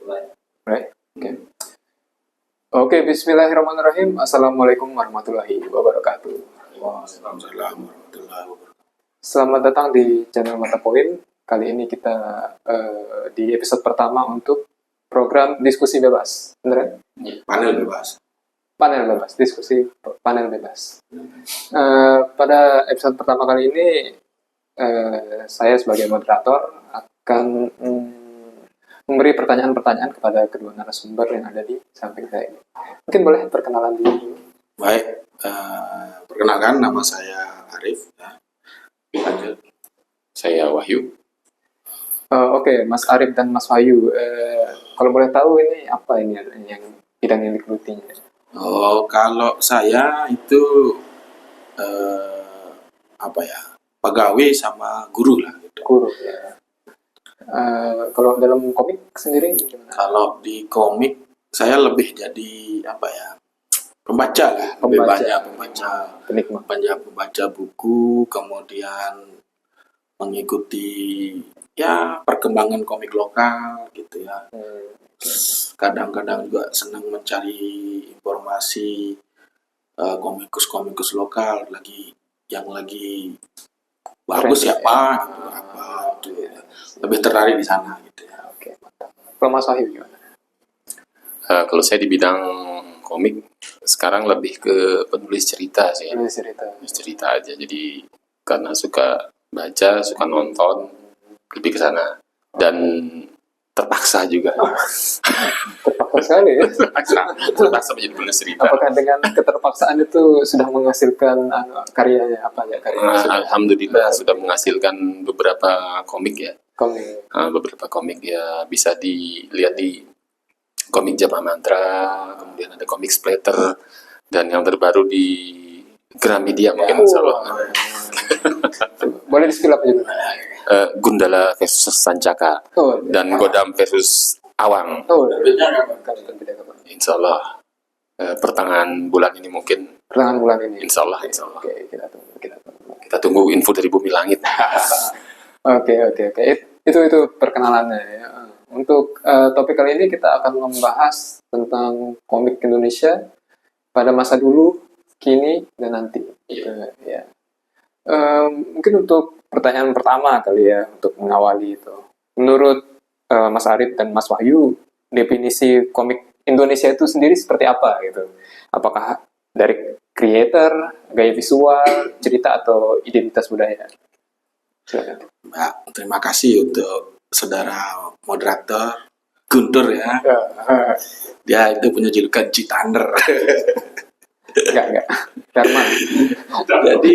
Right? Oke. Oke, bismillahirrahmanirrahim. Assalamualaikum warahmatullahi wabarakatuh. Waalaikumsalam warahmatullahi wabarakatuh. Selamat datang di channel Mata Poin. Kali ini kita di episode pertama untuk program diskusi bebas. Benar? Panel bebas. Panel bebas, diskusi panel bebas. Pada episode pertama kali ini, saya sebagai moderator akan memberi pertanyaan-pertanyaan kepada kedua narasumber yang ada di samping saya ini. Mungkin boleh perkenalan dulu. Baik, perkenalkan nama saya Arif. Lanjut. Saya Wahyu. Oke, Mas Arif dan Mas Wahyu. Kalau boleh tahu ini apa ini yang bidang yang digelutinya? Oh, kalau saya itu pegawai sama guru lah. Gitu. Guru ya. Kalau dalam komik sendiri gimana? Kalau di komik saya lebih jadi pembaca lah, lebih banyak pembaca buku, kemudian mengikuti perkembangan komik lokal gitu ya. Kadang-kadang juga senang mencari informasi komikus lokal yang lagi bagus siapa gitu. Lebih tertarik di sana gitu ya. Oke, mantap. Kalau Mas Wahyu gimana? Kalau saya di bidang komik sekarang lebih ke penulis cerita sih. Penulis cerita aja. Jadi karena suka baca, suka nonton, lebih ke sana. Dan terpaksa juga. Terpaksa sekali ya. terpaksa menjadi penulis cerita. Apakah dengan keterpaksaan itu sudah menghasilkan karyanya Alhamdulillah sudah menghasilkan beberapa komik ya. Beberapa komik ya bisa dilihat di komik Japa Mantra, kemudian ada komik Splatter, dan yang terbaru di Gramedia mungkin insyaallah. Boleh di-spill apa juga? Gundala versus Sancaka dan Godam versus Awang. Insyaallah pertengahan bulan ini mungkin. Pertengahan bulan ini. Insyaallah. Oke, kita tunggu info dari Bumi Langit. Oke. Itu perkenalannya ya. Untuk topik kali ini kita akan membahas tentang komik Indonesia pada masa dulu, kini, dan nanti. Ya. Mungkin untuk pertanyaan pertama kali ya, untuk mengawali itu. Menurut Mas Arif dan Mas Wahyu, definisi komik Indonesia itu sendiri seperti apa gitu? Apakah dari creator, gaya visual, cerita, atau identitas budaya? Mbak, terima kasih untuk saudara moderator Guntur ya. Dia itu punya julukan Citander. Enggak. Herman. Jadi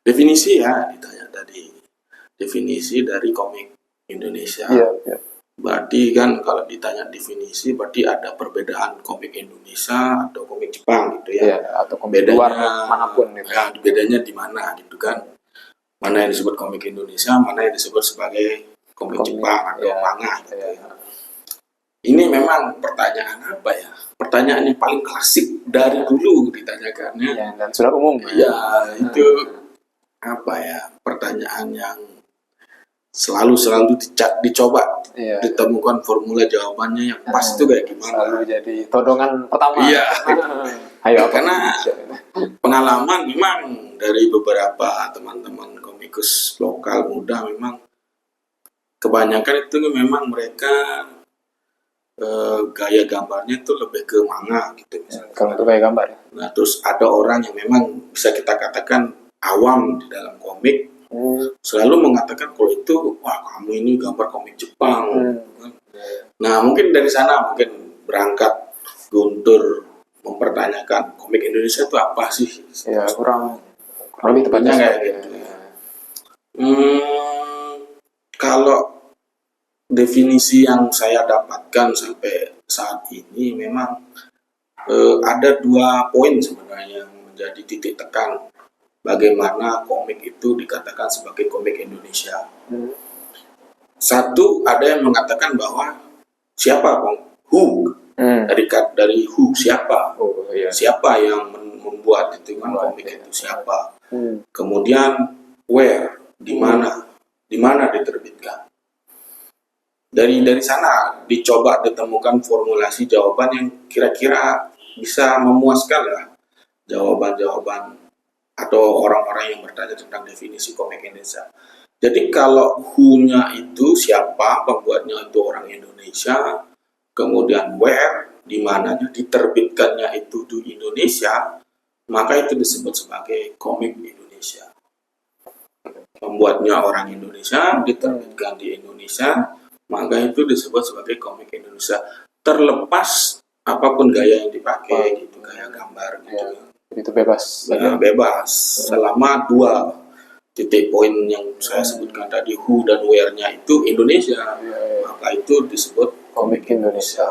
definisi ya ditanya tadi. Definisi dari komik Indonesia. Iya. Berarti kan kalau ditanya definisi berarti ada perbedaan komik Indonesia atau komik Jepang gitu ya. Atau komik luar manapun gitu. Ya, bedanya di mana gitu kan. Mana yang disebut komik Indonesia, mana yang disebut sebagai komik Jepang atau manga gitu ya. Ini memang pertanyaan apa ya? Pertanyaan yang paling klasik dari dulu ditanyakannya. Ya, dan sudah umum. Ya, itu pertanyaan yang selalu dicoba ditemukan formula jawabannya yang pas itu kayak gimana. Selalu jadi todongan pertama. Iya. Ayo, karena pengalaman memang dari beberapa teman-teman komikus lokal muda memang kebanyakan itu memang mereka gaya gambarnya itu lebih ke manga gitu misalnya. Kalau untuk gaya gambar. Nah, terus ada orang yang memang bisa kita katakan awam di dalam komik, selalu mengatakan kalau itu, wah kamu ini gambar komik Jepang. Nah, mungkin dari sana berangkat Guntur mempertanyakan komik Indonesia itu apa sih? Ya, kurang lebih tepatnya kayak gitu. Kalau definisi yang saya dapatkan sampai saat ini memang ada 2 poin sebenarnya yang menjadi titik tekan bagaimana komik itu dikatakan sebagai komik Indonesia. Satu, ada yang mengatakan bahwa siapa who dari who siapa siapa yang membuat itu komik itu siapa. Kemudian where di mana diterbitkan. dari sana dicoba ditemukan formulasi jawaban yang kira-kira bisa memuaskan lah jawaban-jawaban atau orang-orang yang bertanya tentang definisi komik Indonesia. Jadi kalau who-nya itu siapa, pembuatnya itu orang Indonesia, kemudian where, di mananya, diterbitkannya itu di Indonesia, maka itu disebut sebagai komik Indonesia. Pembuatnya orang Indonesia, diterbitkan di Indonesia, maka itu disebut sebagai komik Indonesia. Terlepas apapun gaya yang dipakai, gitu, gaya gambar, gitu. Itu bebas. Nah, bebas selama 2 titik poin yang saya sebutkan tadi, who dan where-nya itu Indonesia, maka itu disebut komik Indonesia.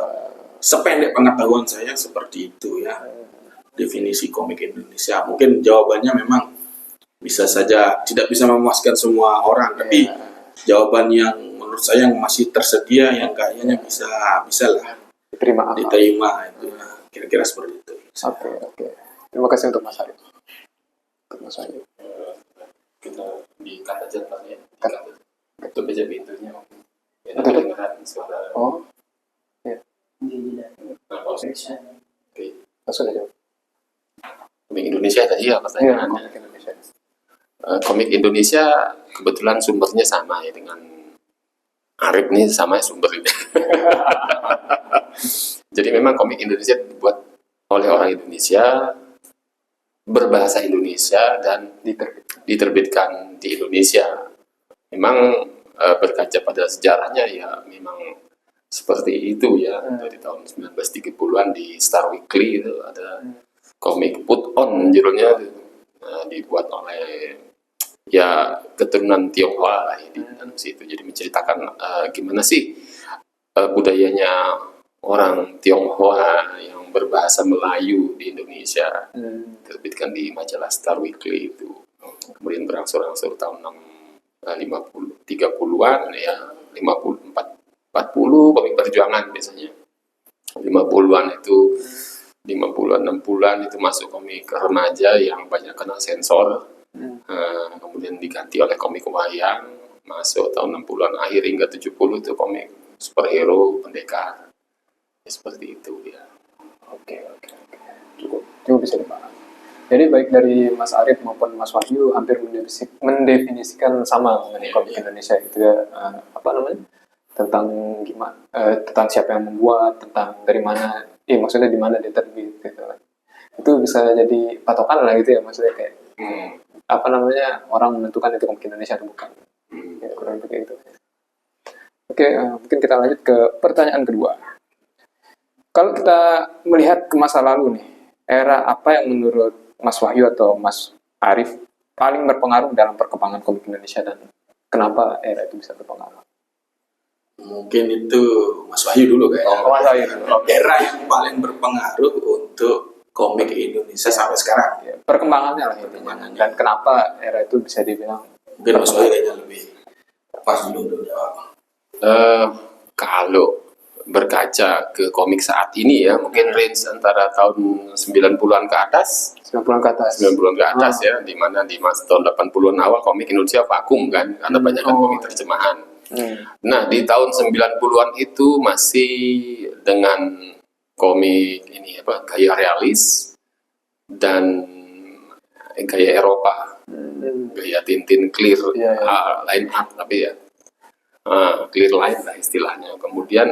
Sependek pengetahuan saya seperti itu ya, definisi komik Indonesia. Mungkin jawabannya memang bisa saja tidak bisa memuaskan semua orang, tapi jawaban yang menurut saya yang masih tersedia, yang kayaknya bisa lah diterima itu, kira-kira seperti itu. Oke. Terima kasih untuk Mas Arif. Kita dikat aja Pak ya. Itu aja pintunya. Ya, kedengaran suara. Oh. Iya. Oke. Langsung aja. Komik Indonesia tadi ya pertanyaannya. Komik Indonesia. Komik Indonesia kebetulan sumbernya sama ya dengan Arif nih, sama sumbernya. Jadi memang komik Indonesia dibuat oleh orang Indonesia, berbahasa Indonesia, dan diterbitkan di Indonesia. Memang berkaca pada sejarahnya ya memang seperti itu ya. Dari tahun 1930-an di Star Weekly itu ada komik Put On judulnya, dibuat oleh ya keturunan Tionghoa lah di dalam situ. Jadi menceritakan gimana sih budayanya orang Tionghoa yang berbahasa Melayu di Indonesia. Terbitkan di majalah Star Weekly itu. Kemudian berangsur-angsur tahun 30-an ya, 40 komik perjuangan biasanya. 50-an itu 50-an 60-an itu masuk komik remaja yang banyak kena sensor. Kemudian diganti oleh komik wayang, masuk tahun 60-an akhir hingga 70 itu komik superhero, pendekar. Ya, seperti itu ya. Oke. Cukup bisa dipahami. Jadi baik dari Mas Arif maupun Mas Wahyu hampir mendefinisikan sama mengenai komik Indonesia itu ya, tentang gimana, tentang siapa yang membuat, tentang dari mana, maksudnya di mana dia terbit gitu. Itu bisa jadi patokan lah gitu ya, maksudnya kayak orang menentukan itu komik Indonesia atau bukan. Ya, kurang lebih gitu. Oke, mungkin kita lanjut ke pertanyaan kedua. Kalau kita melihat ke masa lalu nih, era apa yang menurut Mas Wahyu atau Mas Arif paling berpengaruh dalam perkembangan komik Indonesia, dan kenapa era itu bisa berpengaruh? Mungkin itu Mas Wahyu dulu kayaknya. Mas Wahyu dulu. Era yang paling berpengaruh untuk komik Indonesia sampai sekarang. Ya, perkembangannya lah intinya. Dan kenapa era itu bisa dibilang? Mungkin Mas Wahyu kayaknya lebih pas dulu jawab. Kalau berkaca ke komik saat ini ya, mungkin range antara tahun 90-an ke atas. 90-an ke atas ya, di mana di masa tahun 80-an awal komik Indonesia vakum kan, karena banyak komik terjemahan. Nah, di tahun 90-an itu masih dengan komik ini gaya realis dan gaya Eropa, gaya Tintin clear line art, tapi ya clear line lah istilahnya. Kemudian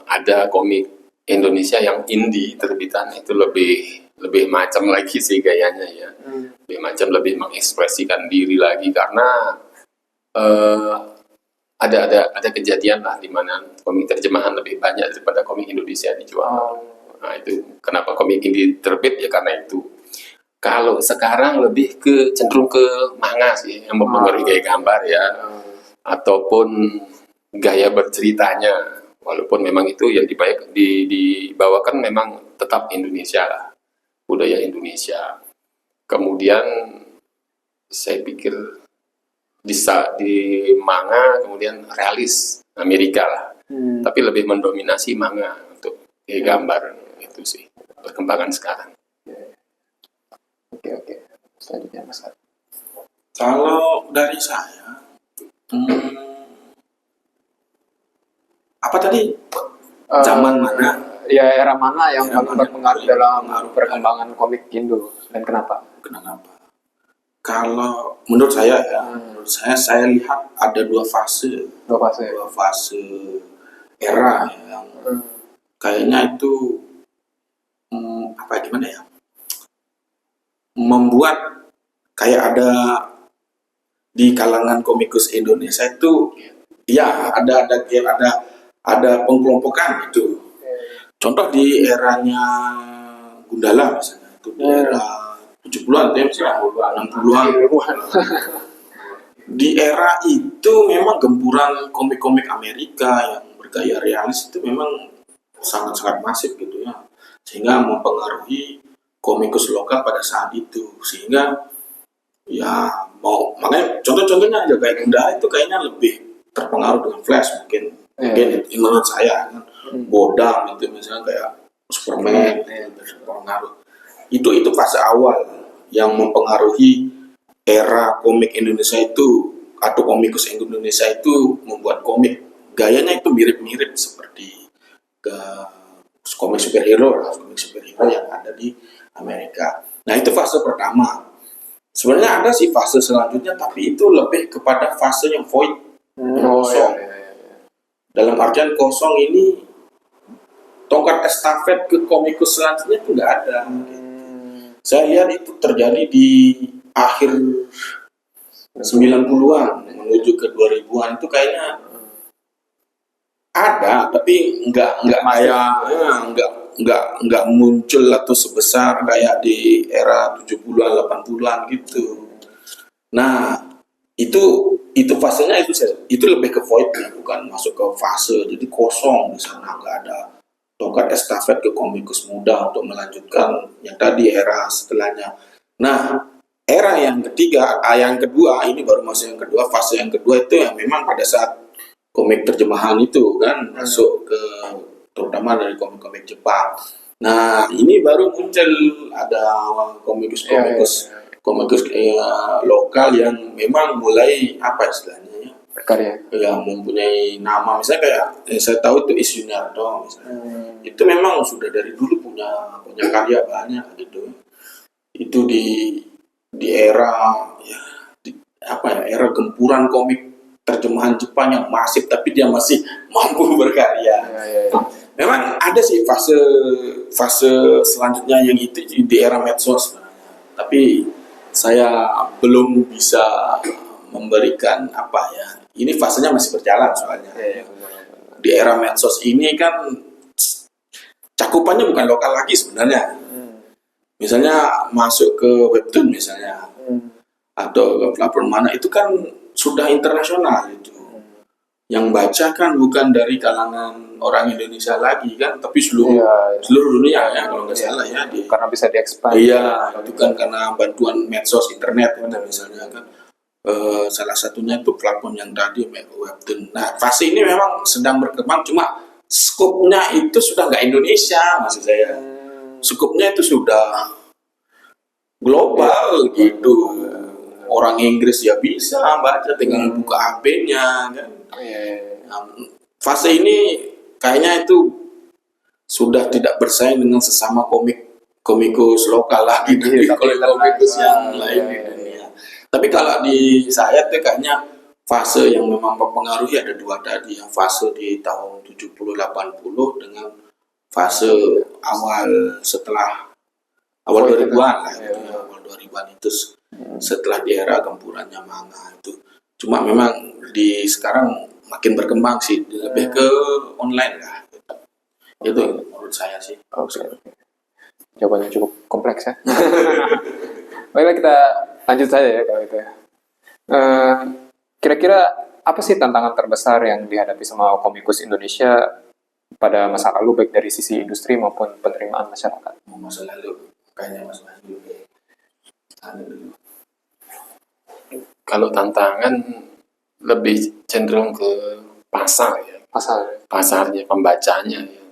ada komik Indonesia yang indie terbitan itu lebih macam lagi sih gayanya ya, lebih mengekspresikan diri lagi, karena ada kejadian lah di mana komik terjemahan lebih banyak daripada komik Indonesia dijual. Nah itu kenapa komik indie terbit ya, karena itu. Kalau sekarang lebih cenderung ke manga sih yang mempengaruhi gaya gambar ya, ataupun gaya berceritanya, walaupun memang itu yang dibawakan memang tetap Indonesia lah, budaya Indonesia. Kemudian saya pikir di manga kemudian realis Amerika lah, tapi lebih mendominasi manga untuk gaya gambar. Itu sih perkembangan sekarang. Oke. Selanjutnya Mas Arif. Kalau dari saya, apa tadi? Zaman mana? Ya, era mana yang Era mana berpengaruh yang dalam berpengaruh perkembangan komik Indo dan kenapa? Kenapa? Kalau menurut saya ya, menurut saya lihat ada dua fase era yang kayaknya itu gimana ya, membuat kayak ada di kalangan komikus Indonesia itu ya ada pengkelompokan gitu. Contoh di eranya Gundala misalnya, itu di era 70-an, 60-an. Di era itu memang gempuran komik-komik Amerika yang bergaya realis itu memang sangat-sangat masif gitu ya. Sehingga mempengaruhi komikus lokal pada saat itu. Sehingga ya makanya contoh-contohnya aja kayak Gundala itu kayaknya lebih terpengaruh dengan Flash mungkin menurut saya kan. Bodam itu misalnya kayak Superman berpengaruh. Itu fase awal yang mempengaruhi era komik Indonesia itu, atau komikus Indonesia itu membuat komik gayanya itu mirip-mirip seperti komik superhero yang ada di Amerika. Nah itu fase pertama. Sebenarnya ada sih fase selanjutnya, tapi itu lebih kepada fase yang void, kosong. Dalam artian kosong ini tongkat estafet ke komikus selanjutnya itu nggak ada. Saya lihat itu terjadi di akhir 90-an menuju ke 2000-an itu kayaknya ada, tapi nggak muncul atau sebesar kayak di era 70-an 80-an gitu. Nah, itu fasenya itu lebih ke void, bukan masuk ke fase jadi kosong di sana, nggak ada tongkat estafet ke komikus muda untuk melanjutkan yang tadi era setelahnya. Nah, era yang kedua ini baru masuk yang kedua, fase yang kedua itu yang memang pada saat komik terjemahan itu kan masuk ke terutama dari komik-komik Jepang. Nah, ini baru muncul ada komikus lokal yang memang mulai istilahnya karya yang mempunyai nama, misalnya kayak saya tahu itu Isyunarto misalnya. Itu memang sudah dari dulu punya karya banyak gitu. Itu di era era gempuran komik terjemahan Jepang yang masif, tapi dia masih mampu berkarya. Memang ada sih fase selanjutnya yang itu di era medsos, tapi saya belum bisa memberikan ini fasenya masih berjalan soalnya. Di era medsos ini kan cakupannya bukan lokal lagi sebenarnya. Misalnya masuk ke webtoon misalnya, atau ke platform mana itu kan sudah internasional itu. Yang baca kan bukan dari kalangan orang Indonesia lagi kan, tapi seluruh dunia ya kalau nggak salah ya. Karena bisa diekspand. Iya, itu kan karena bantuan medsos internet misalnya kan. Salah satunya itu platform yang tadi webtoon. Nah, fase ini memang sedang berkembang, cuma skopnya itu sudah nggak Indonesia maksud saya. Skopnya itu sudah global gitu. Orang Inggris ya bisa baca dengan buka HP-nya kan. Nah, fase ini kayaknya itu sudah tidak bersaing dengan sesama komikus lokal lagi dari komikus yang lain di dunia. Tapi kalau di saya tuh kayaknya fase yang memang mempengaruhi ada dua tadi, yang fase di tahun 70-80 dengan fase awal 2000-an lah, awal 2000-an itu setelah di era gempurannya manga itu. Cuma memang di sekarang makin berkembang sih, lebih ke online lah. Itu menurut saya sih. Jawabannya cukup kompleks ya. Baiklah, kita lanjut saja ya kalau itu ya. Kira-kira apa sih tantangan terbesar yang dihadapi sama komikus Indonesia pada masa lalu, baik dari sisi industri maupun penerimaan masyarakat? Masa lalu, kayaknya masa lalu. Kalau tantangan lebih cenderung ke pasar ya. Pasarnya, pembacanya ya.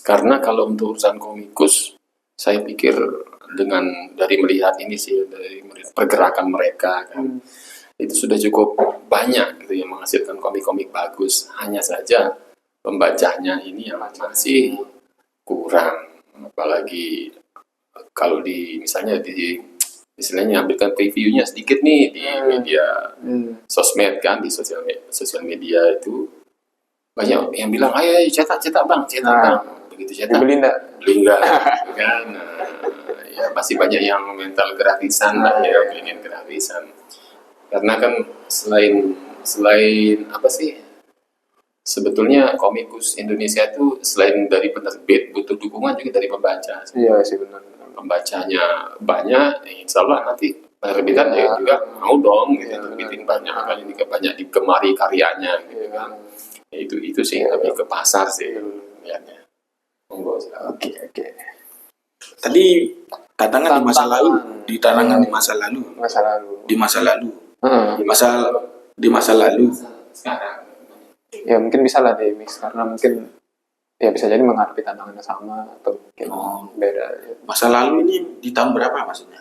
Karena kalau untuk urusan komikus, saya pikir dari melihat ini sih, dari melihat pergerakan mereka kan, itu sudah cukup banyak gitu yang menghasilkan komik-komik bagus. Hanya saja pembacanya ini yang masih kurang, apalagi kalau misalnya istilahnya ambilkan reviewnya sedikit nih di media sosmed kan, di sosial media itu banyak yang bilang ayo cetak bang, begitu cetak beli enggak kan. Ya masih banyak yang mental gratisan lah ya, pengen gratisan, karena kan selain apa sih, sebetulnya komikus Indonesia itu selain dari penerbit butuh dukungan juga dari pembaca. Iya sih, benar. Pembacanya banyak, insya Allah nanti penerbitan juga mau dong gitu, terbitin banyak kali ini, banyak digemari karyanya gitu kan. Itu sih lebih ke pasar sih lihatnya. Monggo. Oke. Tadi tantangan di masa lalu. Di masa lalu. Sekarang. Ya mungkin bisa lah deh mix, karena mungkin ya bisa jadi menghadapi tantangannya sama atau mungkin beda. Ya. Masa lalu ini di tahun berapa maksudnya?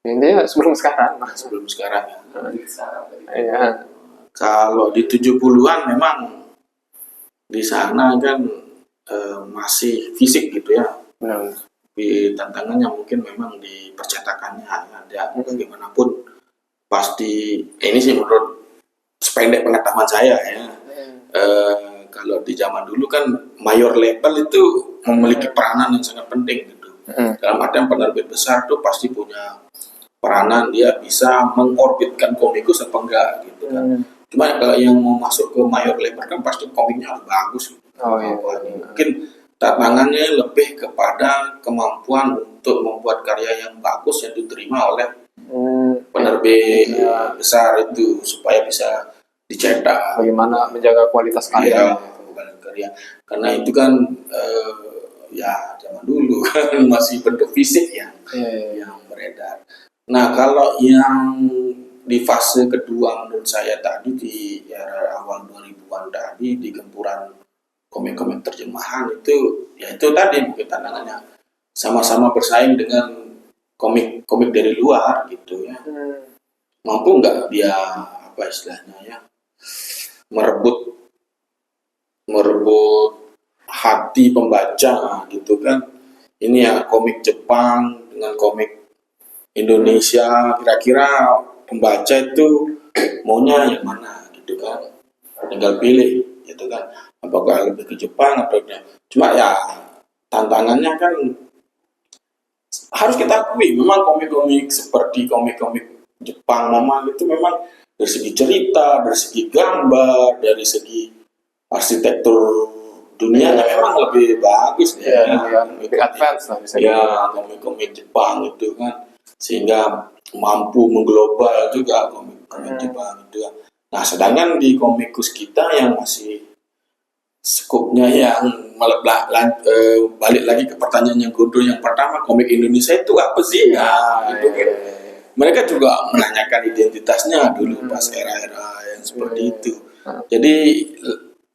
Intinya sebelum sekarang. Sebelum sekarang ya. Iya. Kalau di 70-an memang di sana kan masih fisik gitu ya. Benar. Di tantangannya mungkin memang di percetakannya ada bagaimanapun pasti ini sih menurut sependek pengetahuan saya ya. Kalau di zaman dulu kan mayor label itu memiliki peranan yang sangat penting gitu. Dalam artian penerbit besar tuh pasti punya peranan, dia bisa mengorbitkan komikus apa enggak gitu kan. Cuma kalau yang mau masuk ke mayor label kan pasti komiknya harus bagus gitu. Mungkin tantangannya lebih kepada kemampuan untuk membuat karya yang bagus yang diterima oleh penerbit besar itu supaya bisa dicetak. Bagaimana menjaga kualitas karya? Karya. Karena itu kan ya zaman dulu kan masih bentuk fisik yang beredar. Nah kalau yang di fase kedua menurut saya tadi di era awal 2000-an tadi di gempuran komik-komik terjemahan itu tadi mungkin tantangannya sama-sama bersaing dengan komik dari luar gitu ya. Mampu nggak dia apa istilahnya ya merebut hati pembaca gitu kan. Ini ya komik Jepang dengan komik Indonesia, kira-kira pembaca itu maunya yang mana gitu kan, tinggal pilih gitu kan, apakah lebih ke Jepang atau enggak. Cuma ya tantangannya kan harus kita akui memang komik-komik seperti komik-komik Jepang memang itu memang dari segi cerita, dari segi gambar, dari segi arsitektur dunianya memang lebih bagus lebih advance lah bisa komik-komik Jepang itu kan, sehingga mampu mengglobal juga komik Jepang itu. Nah, sedangkan di komikus kita yang masih skupnya yang balik lagi ke pertanyaan yang bodoh yang pertama, komik Indonesia itu apa sih? Mereka juga menanyakan identitasnya dulu pas era-era yang seperti itu. Jadi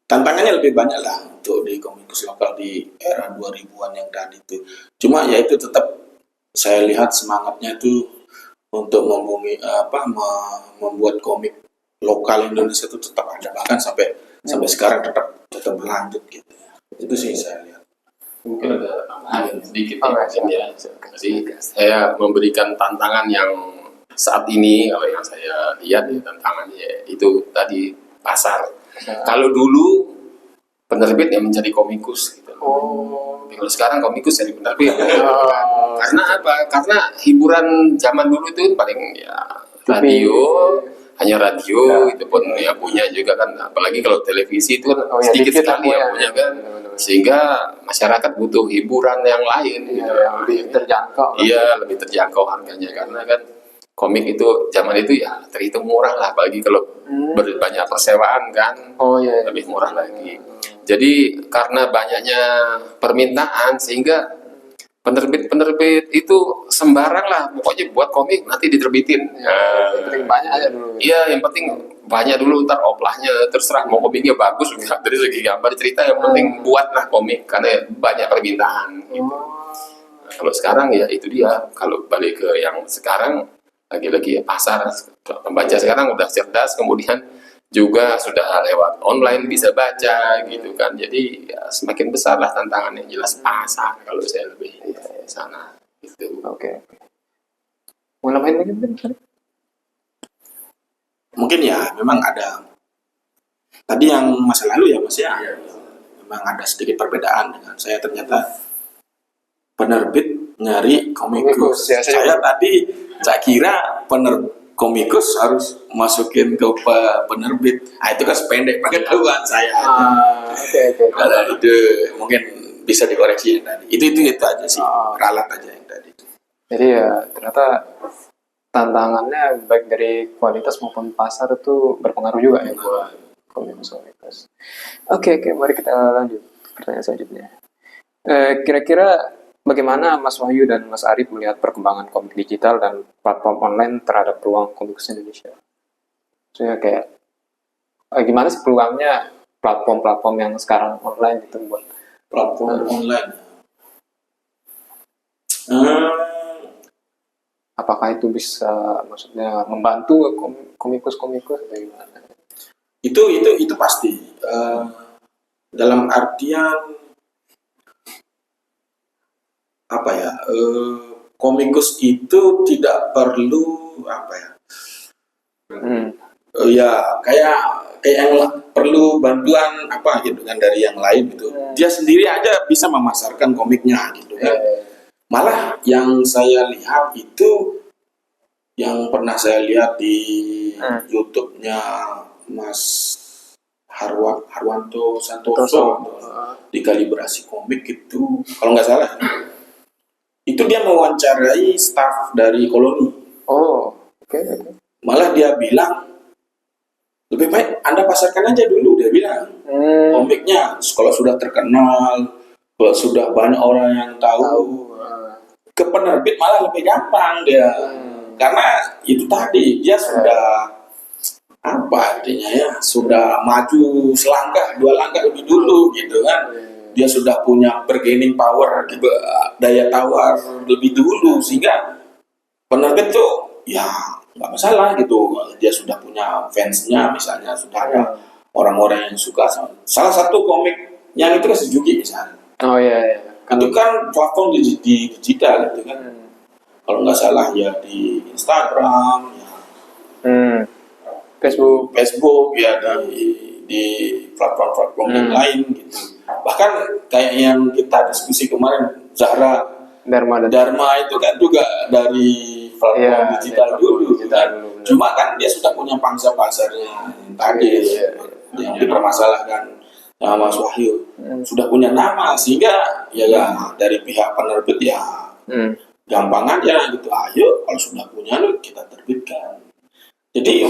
tantangannya lebih banyak lah untuk di komikus lokal di era 2000-an yang tadi itu. Cuma ya itu tetap saya lihat semangatnya itu untuk membuat komik lokal Indonesia itu tetap ada, bahkan sampai sekarang tetap berlanjut gitu ya. Itu sih saya lihat. Mungkin ada tambahan sedikit ya. Jadi saya memberikan tantangan yang saat ini kalau yang saya lihat tantangannya itu tadi pasar. Kalau dulu penerbit yang mencari komikus gitu. Kalau sekarang komikus jadi penerbit. Karena apa? Karena hiburan zaman dulu itu paling ya hanya radio itu pun ya punya juga kan, apalagi kalau televisi itu kan sedikit sekali yang punya kan, sehingga masyarakat butuh hiburan yang lain lebih terjangkau. Iya, lebih terjangkau harganya, karena kan komik itu zaman itu ya terhitung murah lah, apalagi kalau banyak persewaan kan lebih murah lagi. Jadi karena banyaknya permintaan sehingga penerbit itu sembarang lah, pokoknya buat komik nanti diterbitin. Yang penting banyak aja dulu. Iya, yang penting banyak dulu, ntar oplahnya terserah mau komiknya bagus enggak, dari segi gambar cerita yang penting buatlah komik karena banyak permintaan gitu. Nah, kalau sekarang ya itu dia, kalau balik ke yang sekarang lagi-lagi ya pasar, pembaca sekarang udah cerdas, kemudian juga sudah lewat online bisa baca gitu kan. Jadi ya, semakin besar lah tantangannya, jelas pasar kalau saya lebih sana gitu. Oke. Mau nambahin lagi mungkin? Mungkin ya memang ada tadi yang masa lalu ya Mas ya, memang ada sedikit perbedaan dengan saya. Ternyata penerbit nyari komikus. Ya, saya kira komikus harus masukin ke penerbit. Itu kan sependek pengetahuan saya. Oke. Kalau itu mungkin bisa dikoreksi tadi. Itu aja sih, ralat aja yang tadi. Jadi ya ternyata tantangannya baik dari kualitas maupun pasar itu berpengaruh juga ya buat komikus. Oke, mari kita lanjut pertanyaan selanjutnya. Kira-kira bagaimana Mas Wahyu dan Mas Arif melihat perkembangan komik digital dan platform online terhadap peluang komikus Indonesia? Maksudnya kayak gimana sih peluangnya platform-platform yang sekarang online itu buat platform online? Apakah itu bisa maksudnya membantu komikus atau gimana? Itu pasti. Dalam artian apa ya? Komikus itu tidak perlu apa ya? Ya kayak yang perlu bantuan apa gitu kan dari yang lain gitu. Dia sendiri aja bisa memasarkan komiknya gitu kan. Malah yang saya lihat itu, yang pernah saya lihat di YouTube-nya Mas Harwanto Santoso di Kalibrasi Komik itu, kalau nggak salah, itu dia mewawancarai staf dari Koloni. Oke. Malah dia bilang, lebih baik Anda pasarkan aja dulu, dia bilang. Komiknya, kalau sudah terkenal, kalau sudah banyak orang yang tahu, ke penerbit malah lebih gampang dia. Karena itu tadi, dia sudah apa artinya ya, sudah maju selangkah, 2 langkah lebih dulu gitu kan. Dia sudah punya bargaining power, daya tawar lebih dulu, sehingga penerbit tuh ya nggak masalah gitu. Dia sudah punya fansnya, misalnya sudah ada orang-orang yang suka. Salah satu komik yang itu kan Sejugi misalnya. Iya. Itu kan platform di digital gitu kan. Kalau nggak salah ya di Instagram, ya Facebook ya di platform yang lain gitu. Bahkan kayak yang kita diskusi kemarin, Zahra Dharma itu kan juga dari platform digital dulu. Cuma kan dia sudah punya pangsa pasarnya tadi yang dipermasalahkan sama Mas Wahyu. Sudah punya nama, sehingga ya dari pihak penerbit ya gampang aja gitu. Ayo kalau sudah punya kita terbitkan. Jadi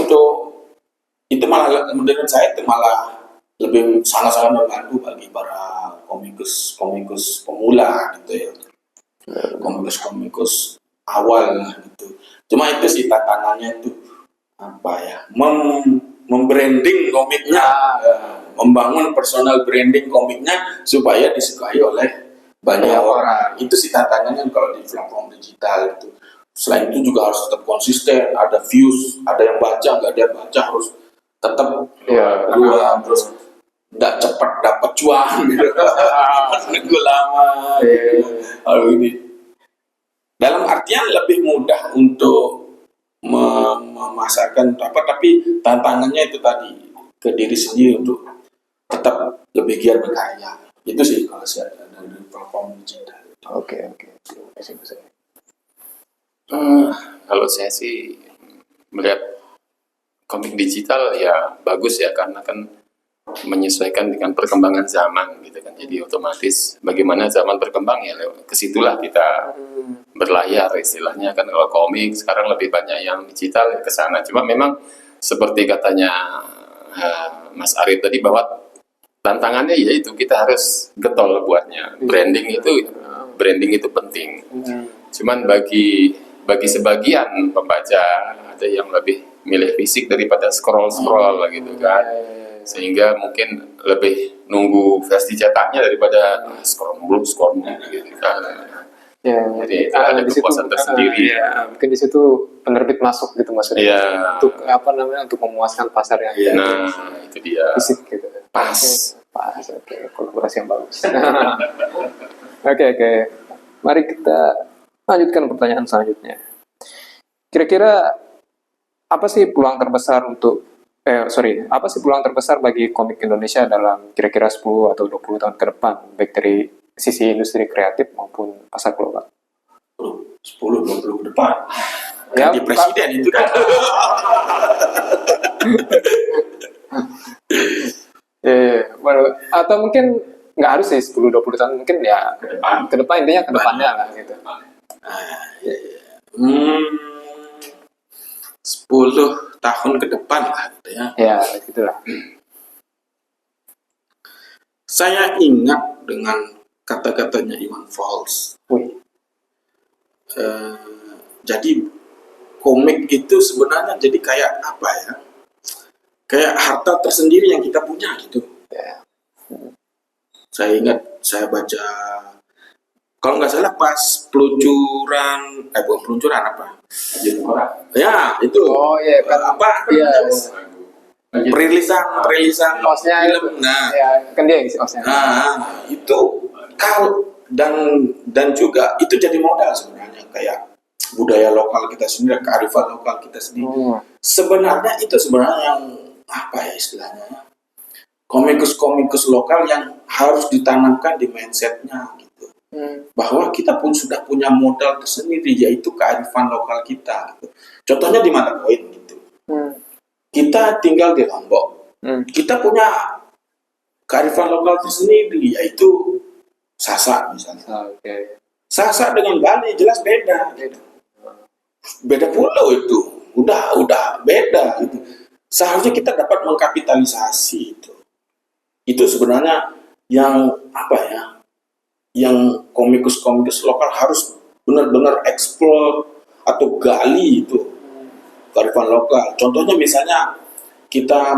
itu malah menurut saya itu malah lebih sangat-sangat membantu bagi para komikus pemula gitu ya. Komikus awal gitu. Cuma itu sih tantangannya itu apa ya? Membranding komiknya, membangun personal branding komiknya supaya disukai oleh banyak orang. Itu sih tantangannya kalau di platform digital itu. Selain itu juga harus tetap konsisten, ada views, ada yang baca, nggak ada yang baca, harus tetap keluar, terus nggak cepat dapat cuan gitu. Nunggu lama ini. Dalam artian lebih mudah untuk memasarkan tapi tantangannya itu tadi ke diri sendiri untuk tetap lebih giat berkarya. Itu sih kalau saya dari platform digital. Oke. Terima kasih Mas. Kalau saya sih melihat komik digital ya bagus ya, karena kan menyesuaikan dengan perkembangan zaman gitu kan. Jadi otomatis bagaimana zaman berkembang ya kesitulah kita berlayar istilahnya kan. Kalau komik sekarang lebih banyak yang digital ke sana. Cuma memang seperti katanya Mas Arif tadi, bahwa tantangannya yaitu kita harus getol buatnya. Branding itu penting. Cuman bagi sebagian pembaca ada yang lebih milih fisik daripada scroll gitu kan. Sehingga mungkin lebih nunggu versi cetaknya daripada scroll gitu kan. Ya, Jadi ada di situ kepuasan tersendiri. mungkin di situ penerbit masuk gitu maksudnya. Iya. Untuk apa namanya, untuk memuaskan pasar yang Nah, itu dia. fisik gitu. Pas. Oke, kolaborasi yang bagus. Oke. Mari kita lanjutkan pertanyaan selanjutnya. Kira-kira apa sih peluang terbesar apa sih peluang terbesar bagi komik Indonesia dalam kira-kira 10 atau 20 tahun ke depan, baik dari sisi industri kreatif maupun pasar global? 10-20 ke depan. Ya, Ganti presiden itu kan. Atau mungkin nggak harus sih 10-20 tahun, mungkin ya ke depan intinya ke depannya lah gitu. 10 tahun ke depan lah gitu ya. Ya, gitulah. Saya ingat dengan kata-katanya Iwan Fals. Jadi komik itu sebenarnya jadi kayak apa ya? Kayak harta tersendiri yang kita punya gitu. Ya. Saya ingat saya baca, kalau nggak salah pas peluncuran, bukan peluncuran apa? Ya itu. Oh iya kan. Iya. Perilisan Osnya film. Nah, ya, kan dia isi osnya. nah itu kalau dan juga itu jadi modal sebenarnya, kayak budaya lokal kita sendiri, kearifan lokal kita sendiri. Sebenarnya itu yang apa ya istilahnya, komikus lokal yang harus ditanamkan di mindsetnya gitu. Bahwa kita pun sudah punya modal tersendiri, yaitu kearifan lokal kita gitu. Contohnya di Matakoin gitu. Kita tinggal di Lombok, kita punya kearifan lokal tersendiri, yaitu Sasak misalnya. Sasak dengan Bali jelas beda gitu. Beda pulau itu, udah beda gitu. Seharusnya kita dapat mengkapitalisasi itu. Itu sebenarnya yang apa ya, yang komikus lokal harus benar-benar eksplor atau gali itu kearifan lokal. Contohnya misalnya kita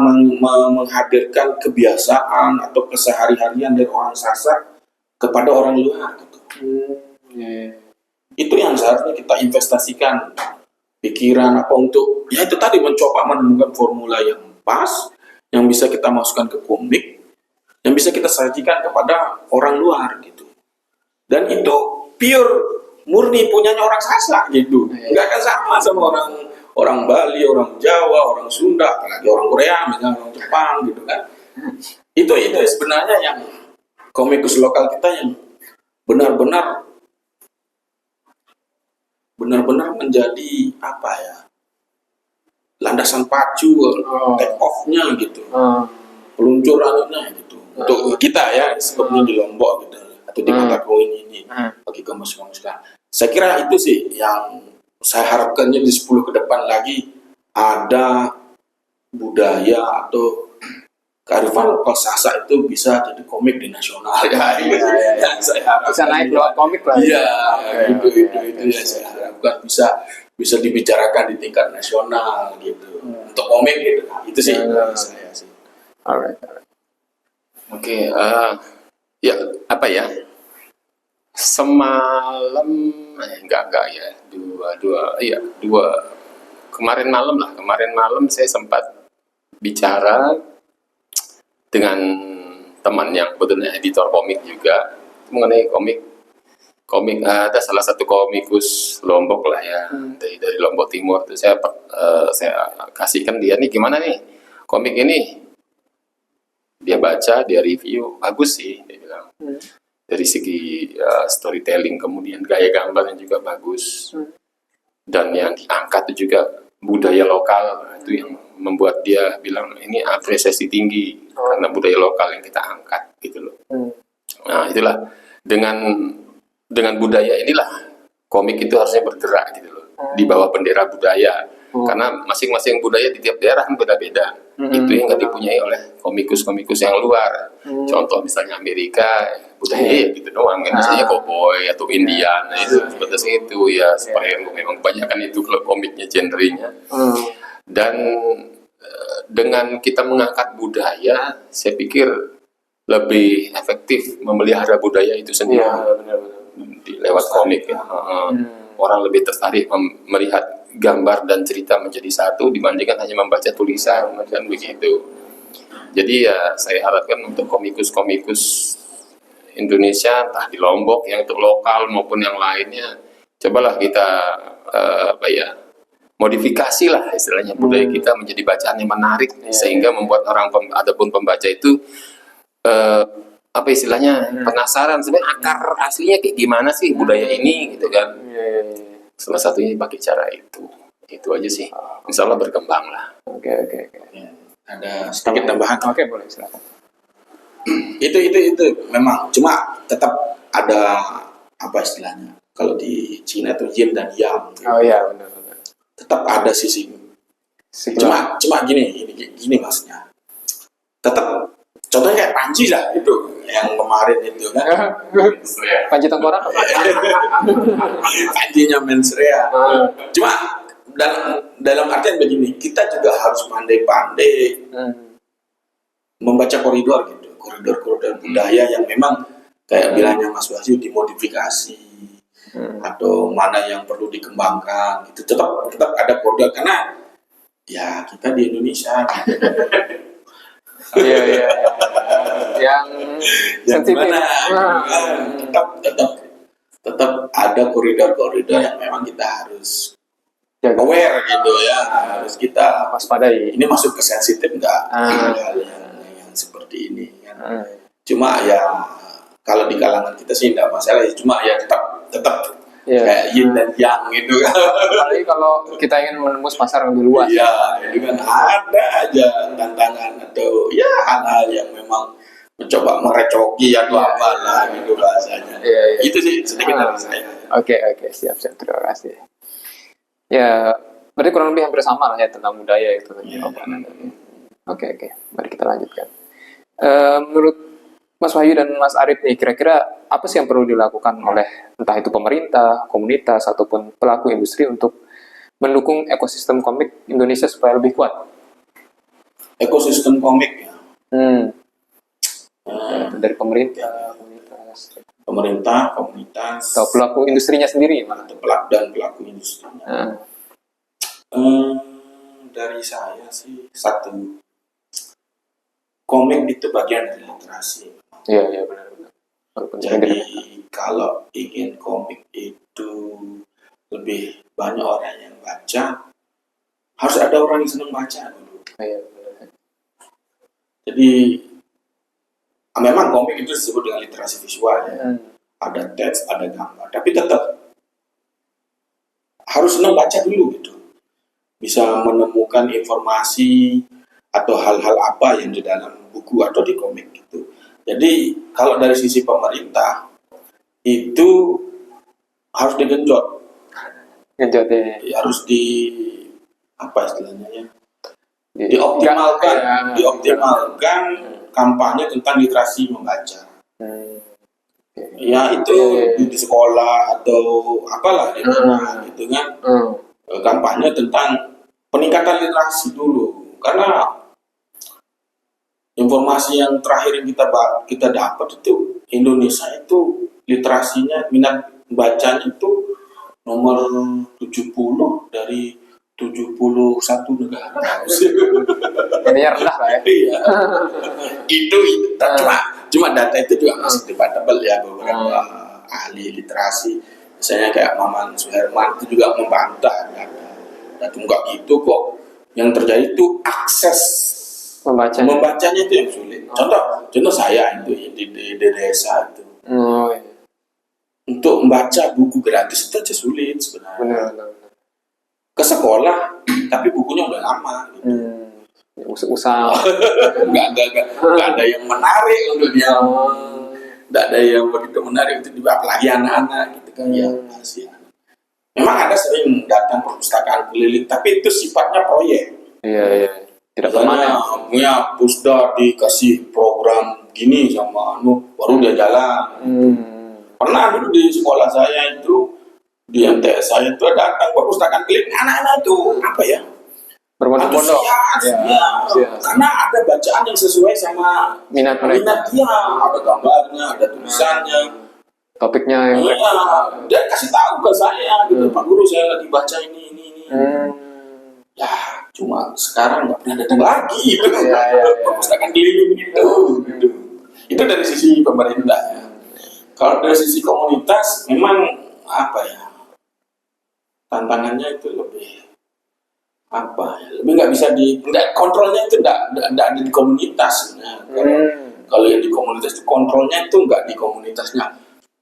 menghadirkan kebiasaan atau kesehari-harian dari orang Sasak kepada orang luar gitu. Itu yang seharusnya kita investasikan pikiran apa untuk ya itu tadi, mencoba menemukan formula yang pas yang bisa kita masukkan ke komik, yang bisa kita sajikan kepada orang luar gitu. Dan itu pure murni punyanya orang Sasak gitu. Nggak akan sama orang Bali, orang Jawa, orang Sunda, apalagi orang Korea, misalnya orang Jepang gitu kan. Itu sebenarnya yang komikus lokal kita yang benar-benar menjadi apa ya, landasan pacu, take off-nya gitu, peluncurannya gitu. Untuk kita ya, seperti di Lombok gitu, atau di Matakoin ini, bagi komikus-komikus. Saya kira itu sih yang saya harapkannya di 10 ke depan lagi, ada budaya atau kearifan lokal Sasak itu bisa jadi komik di nasional. Yang saya harapkan Bisa naik lewat komik lah. Iya, itu yang saya harapkan bisa dibicarakan di tingkat nasional gitu. Untuk komik gitu. Itu sih saya sih. Alright. Oke, ya apa ya? Semalam enggak ya, dua kemarin malam saya sempat bicara dengan teman yang sebetulnya editor komik juga mengenai komik ada salah satu komikus Lombok lah ya, dari Lombok Timur. Itu saya kasihkan dia nih, gimana nih komik ini. Dia baca, dia review, bagus sih dia bilang. Dari segi storytelling, kemudian gaya gambarnya juga bagus, dan yang diangkat itu juga budaya lokal. Itu yang membuat dia bilang ini apresiasi tinggi karena budaya lokal yang kita angkat gitu loh. Nah itulah, dengan budaya inilah komik itu harusnya bergerak gitu loh, di bawah bendera budaya. Karena masing-masing budaya di tiap daerah kan beda-beda. Itu yang nggak dipunyai oleh komikus-komikus yang luar. Contoh misalnya Amerika, budaya ya gitu doang kan, misalnya cowboy atau Indian, itu sebatas itu ya, supaya memang kebanyakan itu kalau komiknya genrenya. Dan dengan kita mengangkat budaya, saya pikir lebih efektif memelihara budaya itu sendiri. lewat komik ya. Orang lebih tertarik melihat gambar dan cerita menjadi satu dibandingkan hanya membaca tulisan dan begitu. Jadi ya saya harapkan untuk komikus-komikus Indonesia entah di Lombok yang untuk lokal maupun yang lainnya, cobalah kita modifikasi lah istilahnya budaya kita menjadi bacaan yang menarik sehingga membuat adapun pembaca itu penasaran sebenarnya akar aslinya kayak gimana sih budaya ini gitu kan. Salah satunya pakai cara itu aja sih, insya Allah berkembang lah. Oke. Ada sedikit tambahan. Oke, boleh silakan. Itu memang cuma tetap ada apa istilahnya kalau di Cina itu yin dan yang. Oh iya, benar. Tetap ada sisi. Cuma gini maksudnya. Tetap contohnya kayak Panji lah itu yang kemarin itu kan. Panji Tengkorak apa? Panjinya Mensrea. Cuma dalam artian begini, kita juga harus pandai-pandai membaca koridor gitu. Koridor budaya yang memang kayak bilangnya Mas Wahyu dimodifikasi atau mana yang perlu dikembangkan itu tetap ada koridor karena ya kita di Indonesia iya yang sensitif tetap ada koridor yang memang kita harus aware gitu ya, harus kita waspadai. Ini masuk ke sensitif enggak hal yang seperti ini kan. Cuma ya kalau di kalangan kita sih enggak masalah, cuma ya tetap kayak yin dan yang gitu kan. Apalagi kalau kita ingin menembus pasar yang lebih luas. Iya, itu kan ada aja tantangan atau ya hal-hal yang memang mencoba merecoki atau apalah gitu bahasanya. Itu sih sedikit dari saya. Oke, siap, terima kasih. Ya, berarti kurang lebih hampir sama lah ya tentang budaya itu. Oke, mari kita lanjutkan. Menurut Mas Wahyu dan Mas Arif nih, kira-kira apa sih yang perlu dilakukan oleh entah itu pemerintah, komunitas, ataupun pelaku industri untuk mendukung ekosistem komik Indonesia supaya lebih kuat? Ekosistem komik ya? Dari pemerintah, komunitas, atau pelaku industrinya sendiri mana? Pelaku industrinya. Dari saya sih satu, komik itu bagian dari literasi. Iya benar. Jadi kalau ingin komik itu lebih banyak orang yang baca, harus ada orang yang senang baca dulu. Iya benar. Jadi memang komik itu disebut dengan literasi visual ya. Ada teks, ada gambar, tapi tetap harus senang baca dulu gitu. Bisa menemukan informasi atau hal-hal apa yang di dalam buku atau di komik gitu. Jadi kalau dari sisi pemerintah itu harus digenjot. Harus apa istilahnya ya? Dioptimalkan kampanye tentang literasi membaca. Ya itu di sekolah atau apalah gitu kan. Kampanye tentang peningkatan literasi dulu, karena informasi yang terakhir yang kita dapat itu Indonesia itu literasinya, minat bacanya itu nomor 70 dari 71 negara. Ini rendah lah ya. Iya. itu cuma data itu juga masih debatable ya, beberapa ahli literasi misalnya kayak Maman Suherman itu juga membantah data enggak gitu kok. Yang terjadi itu akses membacanya itu yang sulit. Contoh saya itu di desa itu. Untuk membaca buku gratis itu aja sulit sebenarnya. Benar. Ke sekolah tapi bukunya udah lama gitu. Usaha nggak ada yang menarik untuk dia. Nggak ada yang begitu menarik itu juga, apalagi anak-anak gitu kan ya masih. Memang ada sering datang perpustakaan keliling, tapi itu sifatnya proyek. Iya. Tidak permanen. Punya pusda dikasih program gini sama baru dia jalan. Pernah dulu di sekolah saya itu, di MTS saya itu datang perpustakaan keliling, anak-anak itu apa ya? Berbondong-bondong. Karena ada bacaan yang sesuai sama minat dia, ada gambarnya, ada tulisannya. topiknya yang dia kasih tahu ke saya gitu, Pak Guru saya lagi baca ini. Ya cuma sekarang nggak pernah datang lagi gitu. Perpustakaan keliling gitu. Itu dari sisi pemerintah ya. Kalau dari sisi komunitas memang apa ya, tantangannya itu lebih lebih nggak bisa kontrolnya itu nggak ada di komunitas. Kalau yang di komunitas itu kontrolnya itu nggak di komunitasnya,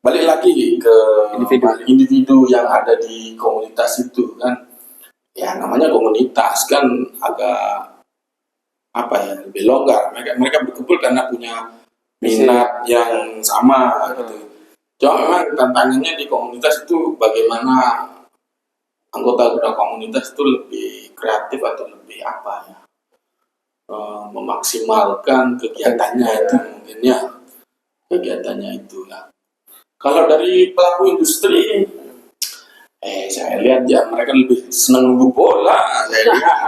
balik lagi ke individu yang ada di komunitas itu kan. Ya namanya komunitas kan agak lebih longgar, mereka berkumpul karena punya minat yang sama gitu. Cuma memang tantangannya di komunitas itu bagaimana anggota komunitas itu lebih kreatif atau lebih memaksimalkan kegiatannya itu mungkin ya, kegiatannya itu lah. Kalau dari pelaku industri saya lihat ya mereka lebih senang nunggu bola. Saya lihat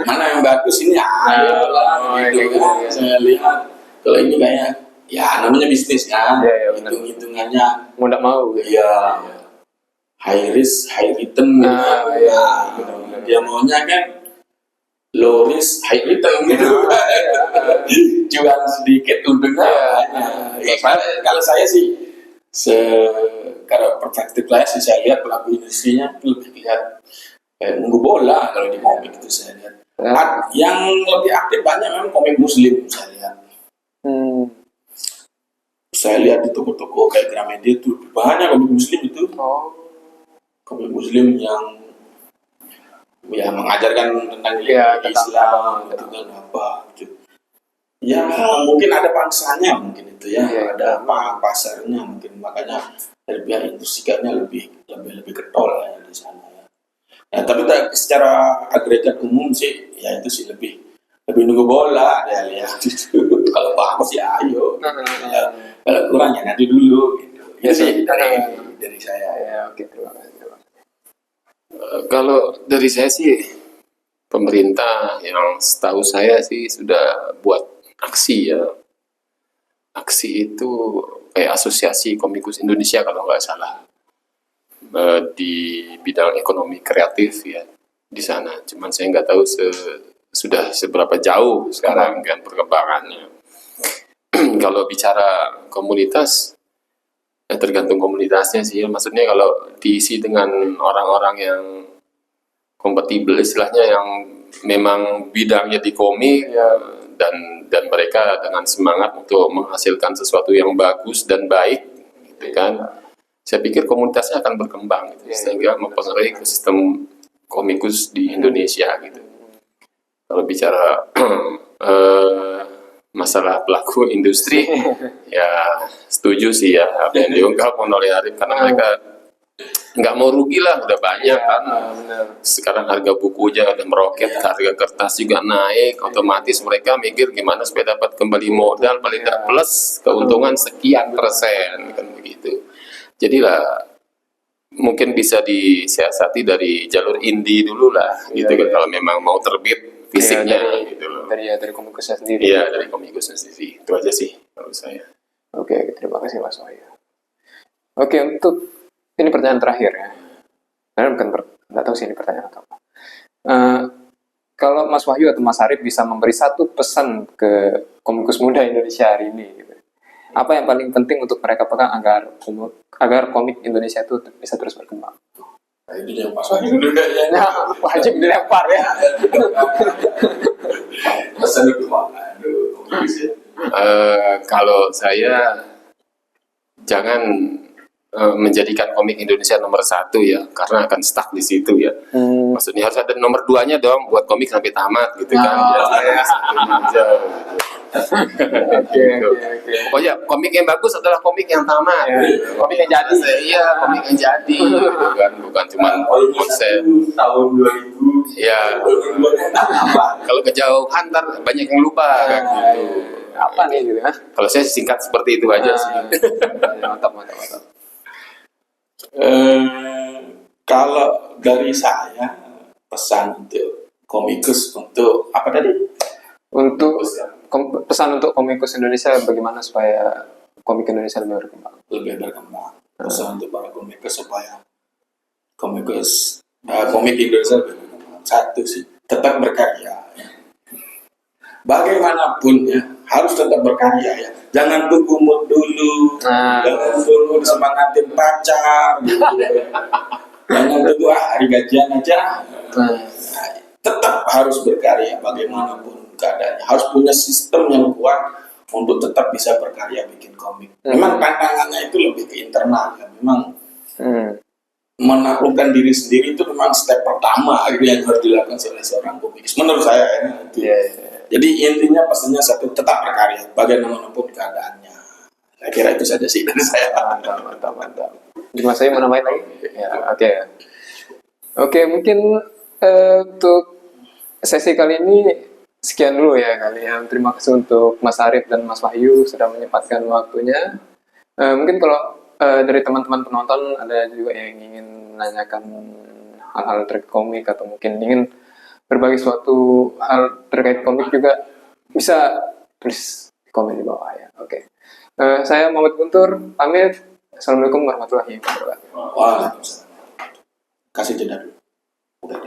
mana yang bagus ini ayo lah gitu kan. Saya lihat kalau ini kayak ya namanya bisnis kan, hitung-hitungannya mau nggak mau ya high risk high return gitu. Dia maunya kan low risk high return gitu. Jual sedikit untungnya kalau saya sih kalau perspektif saya lihat pelaku industrinya lebih lihat nunggu bola. Kalau di komik itu saya lihat yang lebih aktif banyak memang komik muslim saya lihat. Saya lihat di toko-toko kayak Gramedia itu banyak komik muslim itu. Komik muslim yang mengajarkan tentang Islam gitu kan gitu. Ya mungkin ada pangsanya mungkin itu ya, ada pasarnya mungkin, makanya dari pihak industri lebih getol ya di sana ya. Nah, tapi secara agregat umum sih ya itu sih lebih nunggu bola ya lihat gitu. Kalau bagus ya ayo. Kalau kurang ya nanti dulu gitu. Ya sih dari saya ya. Oke, terima kasih. Kalau dari saya sih pemerintah yang setahu saya sih sudah buat aksi ya. Aksi itu kayak Asosiasi Komikus Indonesia kalau nggak salah, di bidang ekonomi kreatif ya di sana. Cuman saya nggak tahu sudah seberapa jauh sekarang kan perkembangannya. Kalau bicara komunitas, tergantung komunitasnya sih ya. Maksudnya kalau diisi dengan orang-orang yang kompatibel istilahnya, yang memang bidangnya di komik dan mereka dengan semangat untuk menghasilkan sesuatu yang bagus dan baik gitu kan, saya pikir komunitasnya akan berkembang gitu, sehingga mempengaruhi ke sistem komikus di Indonesia gitu. Kalau bicara masalah pelaku industri ya setuju sih ya apa yang diungkapkan oleh Arif, karena mereka nggak mau rugi lah, udah banyak kan. Sekarang harga buku aja udah meroket, harga kertas juga naik, otomatis mereka mikir gimana supaya dapat kembali modal paling tidak plus keuntungan sekian persen kan begitu. Jadi lah mungkin bisa disiasati dari jalur indie dulu lah gitu kan, kalau memang mau terbit fisiknya gitu loh. Dari komikusnya sendiri. Iya, dari komikusnya sendiri. Itu aja sih menurut saya. Oke, terima kasih Mas Wahyu. Oke, untuk ini pertanyaan terakhir ya. Karena nggak tahu sih ini pertanyaan atau apa. Kalau Mas Wahyu atau Mas Arif bisa memberi satu pesan ke komikus muda Indonesia hari ini, gitu. Apa yang paling penting untuk mereka pegang agar komik Indonesia itu bisa terus berkembang? Nah, itu yang Mas Wahyu dulu ya. Wajib dilempar ya. Pesan itu mana? Kalau saya jangan menjadikan komik Indonesia nomor 1 ya, karena akan stuck di situ ya. Maksudnya harus ada nomor 2-nya dong buat komik sampai tamat gitu kan. Oke. Pokoknya komik yang bagus adalah komik yang tamat. Komik yang jadi. Iya, komik yang jadi. Bukan cuma konsep tahun 2000. Iya. Kalau kejauhan ntar banyak yang lupa kan gitu. Apa nih gitu ya? Kalau saya singkat seperti itu aja sih. Mantap. Kalau dari saya pesan untuk komikus untuk apa tadi? Untuk pesan untuk komikus Indonesia bagaimana supaya komik Indonesia lebih berkembang. Pesan untuk para komikers supaya komik Indonesia lebih berkembang. Satu sih, tetap berkarya. Bagaimanapun ya, harus tetap berkarya ya. Jangan tunggu mood dulu, jangan tunggu disemangatin pacar, gitu. Jangan tunggu hari gajian aja. Tetap harus berkarya bagaimanapun keadaannya. Harus punya sistem yang kuat untuk tetap bisa berkarya bikin komik. Memang tantangannya itu lebih ke internal ya. Memang menaklukkan diri sendiri itu memang step pertama yang harus dilakukan oleh seorang komikus. Menurut saya ya. Jadi intinya pastinya satu, tetap berkarya bagaimanapun keadaannya. Saya kira itu saja sih dari saya. Mantap. Mas saya mau nambahin lagi? Ya, oke, mungkin untuk sesi kali ini sekian dulu ya kalian. Terima kasih untuk Mas Arif dan Mas Wahyu sudah menyempatkan waktunya. Mungkin kalau dari teman-teman penonton ada juga yang ingin menanyakan hal-hal terkait komik atau mungkin ingin berbagi suatu hal terkait komik juga bisa tulis di komen di bawah ya. Oke. Saya Muhammad Guntur pamit. Assalamualaikum warahmatullahi wabarakatuh. Waalaikumsalam. Kasih jeda dulu. Udah.